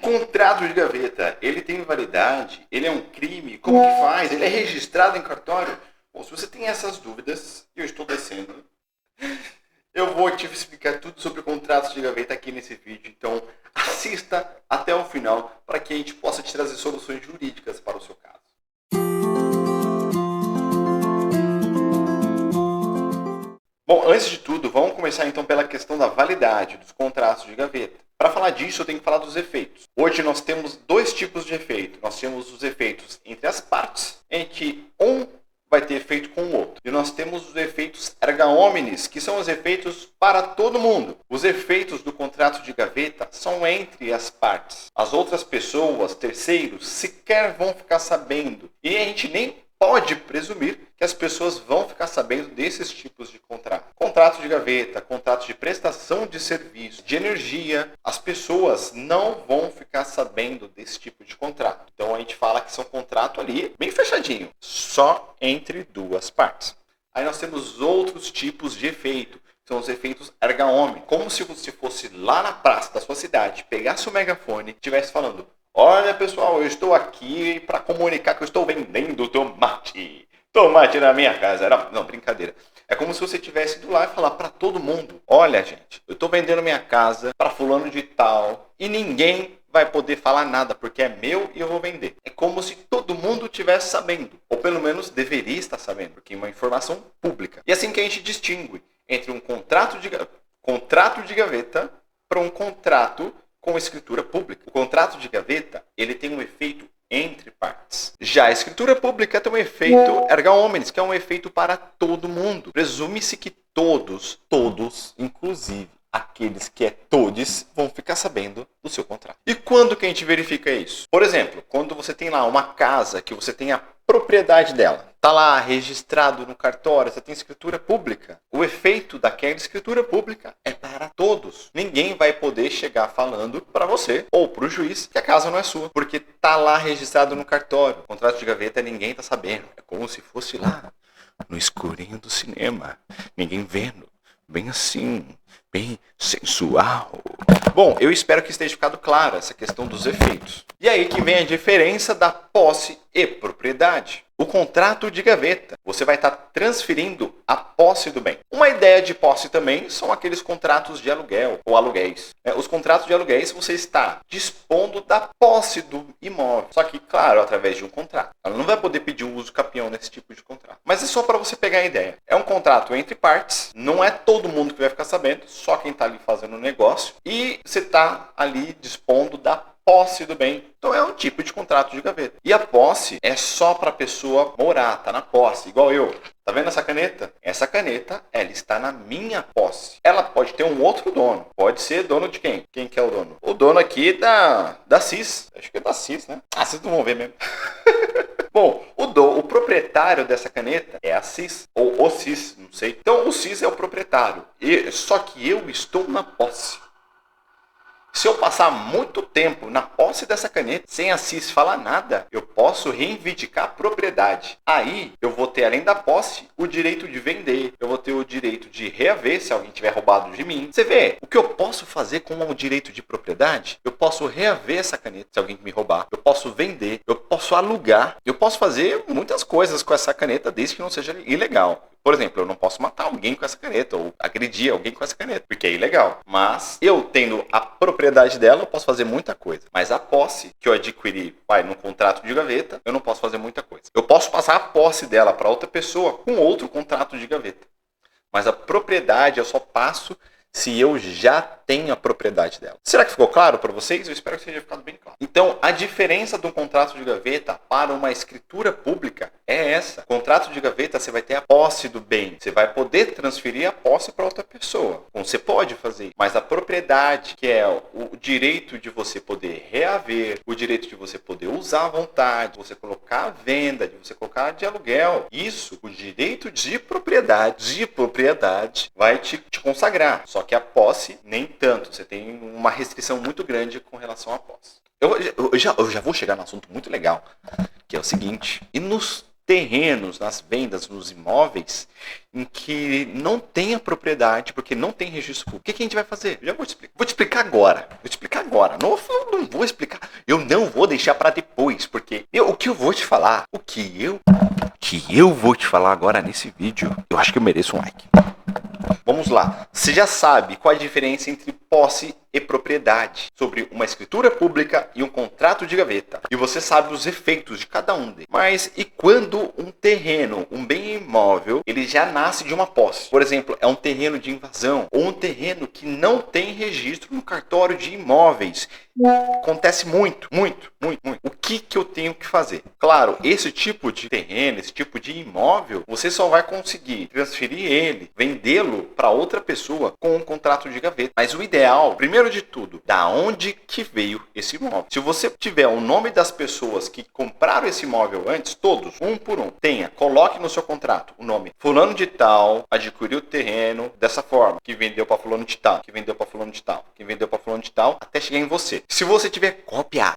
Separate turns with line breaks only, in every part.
Contrato de gaveta, ele tem validade? Ele é um crime? Como que faz? Ele é registrado em cartório? Bom, se você tem essas dúvidas, e eu estou descendo, eu vou te explicar tudo sobre contratos de gaveta aqui nesse vídeo. Então, assista até o final para que a gente possa te trazer soluções jurídicas para o seu caso. Bom, antes de tudo, vamos começar então pela questão da validade dos contratos de gaveta. Para falar disso, eu tenho que falar dos efeitos. Hoje nós temos dois tipos de efeito. Nós temos os efeitos entre as partes, em que um vai ter efeito com o outro. E nós temos os efeitos erga omnes, que são os efeitos para todo mundo. Os efeitos do contrato de gaveta são entre as partes. As outras pessoas, terceiros, sequer vão ficar sabendo. E a gente nem pode presumir que as pessoas vão ficar sabendo desses tipos de contrato. Contrato de gaveta, contrato de prestação de serviço, de energia, as pessoas não vão ficar sabendo desse tipo de contrato. Então a gente fala que são contrato ali bem fechadinho, só entre duas partes. Aí nós temos outros tipos de efeito, que são os efeitos erga omnes, como se você fosse lá na praça da sua cidade, pegasse o megafone e estivesse falando: olha pessoal, eu estou aqui para comunicar que eu estou vendendo tomate. Tomate na minha casa. Não, brincadeira. É como se você estivesse indo lá e falar para todo mundo: olha gente, eu estou vendendo minha casa para fulano de tal e ninguém vai poder falar nada porque é meu e eu vou vender. É como se todo mundo estivesse sabendo, ou pelo menos deveria estar sabendo, porque é uma informação pública. E é assim que a gente distingue entre um contrato de gaveta para um contrato com escritura pública. O contrato de gaveta, ele tem um efeito entre partes. Já a escritura pública tem um efeito erga omnes, que é um efeito para todo mundo. Presume-se que todos, inclusive aqueles que é todes, vão ficar sabendo do seu contrato. E quando que a gente verifica isso? Por exemplo, quando você tem lá uma casa que você tem a propriedade dela, está lá registrado no cartório, você tem escritura pública. O efeito daquela escritura pública é para todos. Ninguém vai poder chegar falando para você ou para o juiz que a casa não é sua, porque está lá registrado no cartório. O contrato de gaveta ninguém está sabendo. É como se fosse lá no escurinho do cinema, ninguém vendo, bem assim, bem sensual. Bom, eu espero que esteja ficado claro essa questão dos efeitos. E aí que vem a diferença da posse e propriedade. O contrato de gaveta, você vai estar transferindo a posse do bem. Uma ideia de posse também são aqueles contratos de aluguel ou aluguéis. Os contratos de aluguéis, você está dispondo da posse do imóvel. Só que, claro, através de um contrato. Ela não vai poder pedir um uso capião nesse tipo de contrato. Mas é só para você pegar a ideia. É um contrato entre partes, não é todo mundo que vai ficar sabendo, só quem está ali fazendo o negócio. E você está ali dispondo da posse do bem. Então é um tipo de contrato de gaveta. E a posse é só para a pessoa morar, tá na posse, igual eu. Tá vendo essa caneta? Essa caneta, ela está na minha posse. Ela pode ter um outro dono. Pode ser dono de quem? Quem que é o dono? O dono aqui da CIS. Acho que é da CIS, né? Ah, vocês não vão ver mesmo. Bom, o proprietário dessa caneta é a CIS, ou o CIS, não sei. Então o CIS é o proprietário. Só que eu estou na posse. Se eu passar muito tempo na posse dessa caneta, sem a CIS falar nada, eu posso reivindicar a propriedade. Aí, eu vou ter, além da posse, o direito de vender. Eu vou ter o direito de reaver se alguém tiver roubado de mim. Você vê, o que eu posso fazer com o direito de propriedade? Eu posso reaver essa caneta se alguém me roubar. Eu posso vender. Eu posso alugar. Eu posso fazer muitas coisas com essa caneta, desde que não seja ilegal. Por exemplo, eu não posso matar alguém com essa caneta ou agredir alguém com essa caneta, porque é ilegal. Mas eu tendo a propriedade dela, eu posso fazer muita coisa. Mas a posse que eu adquiri no contrato de gaveta, eu não posso fazer muita coisa. Eu posso passar a posse dela para outra pessoa com outro contrato de gaveta. Mas a propriedade eu só passo se eu já tenho a propriedade dela. Será que ficou claro para vocês? Eu espero que tenha ficado bem claro. Então, a diferença de um contrato de gaveta para uma escritura pública é essa. O contrato de gaveta, você vai ter a posse do bem. Você vai poder transferir a posse para outra pessoa. Bom, você pode fazer isso. Mas a propriedade, que é o direito de você poder reaver, o direito de você poder usar à vontade, de você colocar à venda, de você colocar de aluguel, isso, o direito de propriedade vai te consagrar. Só que a posse, nem tanto. Você tem uma restrição muito grande com relação à posse. Eu já vou chegar num assunto muito legal, que é o seguinte. E nos terrenos, nas vendas, nos imóveis, em que não tem a propriedade, porque não tem registro público. O que a gente vai fazer? Eu já vou te explicar. Vou te explicar agora. Vou te explicar agora. Não vou explicar. Eu não vou deixar para depois, porque o que eu vou te falar, o que eu vou te falar agora nesse vídeo, eu acho que eu mereço um like. Vamos lá. Você já sabe qual a diferença entre posse e propriedade sobre uma escritura pública e um contrato de gaveta. E você sabe os efeitos de cada um deles. Mas e quando um terreno, um bem imóvel, ele já nasce de uma posse? Por exemplo, é um terreno de invasão ou um terreno que não tem registro no cartório de imóveis. Acontece muito. O que eu tenho que fazer? Claro, esse tipo de terreno, esse tipo de imóvel, você só vai conseguir transferir ele, vendê-lo para outra pessoa com um contrato de gaveta. Mas o ideal, primeiro de tudo, da onde que veio esse imóvel? Se você tiver o nome das pessoas que compraram esse imóvel antes, todos, um por um, coloque no seu contrato o nome fulano de tal, adquiriu o terreno dessa forma, que vendeu para fulano de tal, que vendeu para fulano de tal, que vendeu para fulano de tal, até chegar em você. Se você tiver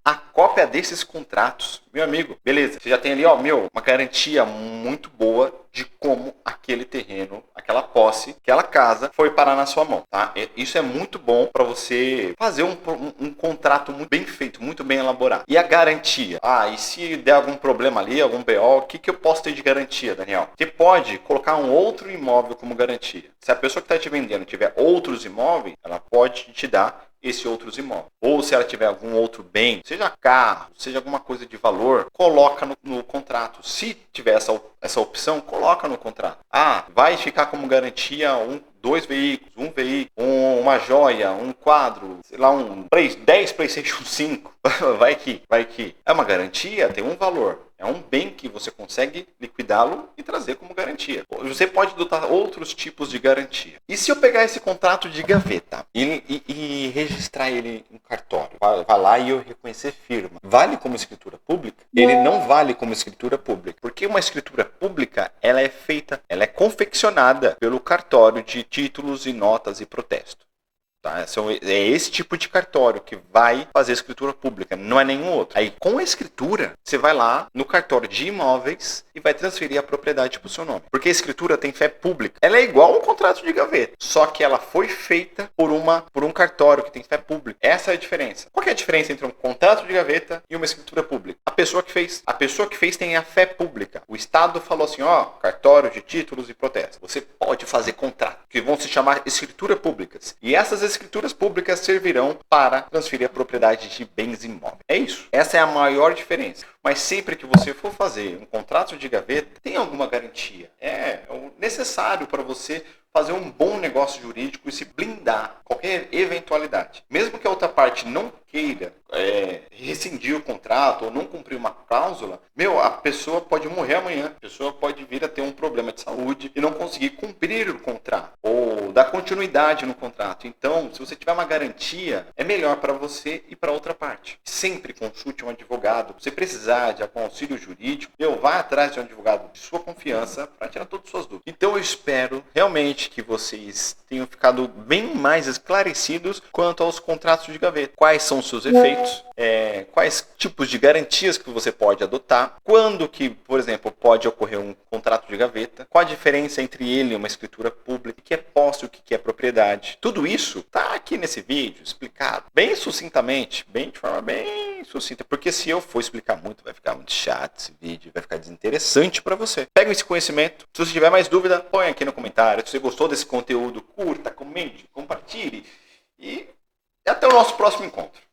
a cópia desses contratos, meu amigo, beleza, você já tem ali, uma garantia muito boa de como aquele terreno, aquela posse, aquela casa foi parar na sua mão, tá? Isso é muito bom para você fazer um contrato muito bem feito, muito bem elaborado. E a garantia? E se der algum problema ali, algum BO, o que eu posso ter de garantia, Daniel? Você pode colocar um outro imóvel como garantia. Se a pessoa que está te vendendo tiver outros imóveis, ela pode te dar esse outros imóveis. Ou se ela tiver algum outro bem, seja carro, seja alguma coisa de valor, coloca no contrato. Se tiver essa opção, coloca no contrato. Vai ficar como garantia dois veículos, um veículo, uma joia, um quadro, sei lá, 10 PlayStation 5. Vai que. É uma garantia, tem um valor. É um bem que você consegue liquidá-lo e trazer como garantia. Você pode adotar outros tipos de garantia. E se eu pegar esse contrato de gaveta e registrar ele em cartório? Vai lá e eu reconhecer firma. Vale como escritura pública? Ele não vale como escritura pública. Porque uma escritura pública, ela é confeccionada pelo cartório de títulos e notas e protesto. Tá? É esse tipo de cartório que vai fazer a escritura pública, não é nenhum outro. Aí, com a escritura, você vai lá no cartório de imóveis e vai transferir a propriedade para o seu nome. Porque a escritura tem fé pública. Ela é igual a um contrato de gaveta, só que ela foi feita por um cartório que tem fé pública. Essa é a diferença. Qual que é a diferença entre um contrato de gaveta e uma escritura pública? A pessoa que fez tem a fé pública. O Estado falou assim, cartório de títulos e protestos. Você pode fazer contrato, que vão se chamar escrituras públicas. E essas escrituras públicas servirão para transferir a propriedade de bens imóveis. É isso. Essa é a maior diferença. Mas sempre que você for fazer um contrato de gaveta, tem alguma garantia. É necessário para você fazer um bom negócio jurídico e se blindar qualquer eventualidade. Mesmo que a outra parte não queira rescindir o contrato ou não cumprir uma cláusula, a pessoa pode morrer amanhã. A pessoa pode vir a ter um problema de saúde e não conseguir cumprir o contrato ou dar continuidade no contrato. Então, se você tiver uma garantia, é melhor para você e para outra parte. Sempre consulte um advogado. Se você precisar de algum auxílio jurídico, vá atrás de um advogado de sua confiança para tirar todas as suas dúvidas. Então, eu espero realmente que vocês tenham ficado bem mais esclarecidos quanto aos contratos de gaveta. Quais são os seus efeitos? Quais tipos de garantias que você pode adotar? Quando que, por exemplo, pode ocorrer um contrato de gaveta? Qual a diferença entre ele e uma escritura pública? O que é posse e o que é propriedade? Tudo isso está aqui nesse vídeo explicado bem sucintamente, de forma bem sucinta, porque se eu for explicar muito, vai ficar muito chato esse vídeo, vai ficar desinteressante para você. Pega esse conhecimento. Se você tiver mais dúvida, põe aqui no comentário. Se você gostou desse conteúdo, curta, comente, compartilhe e até o nosso próximo encontro.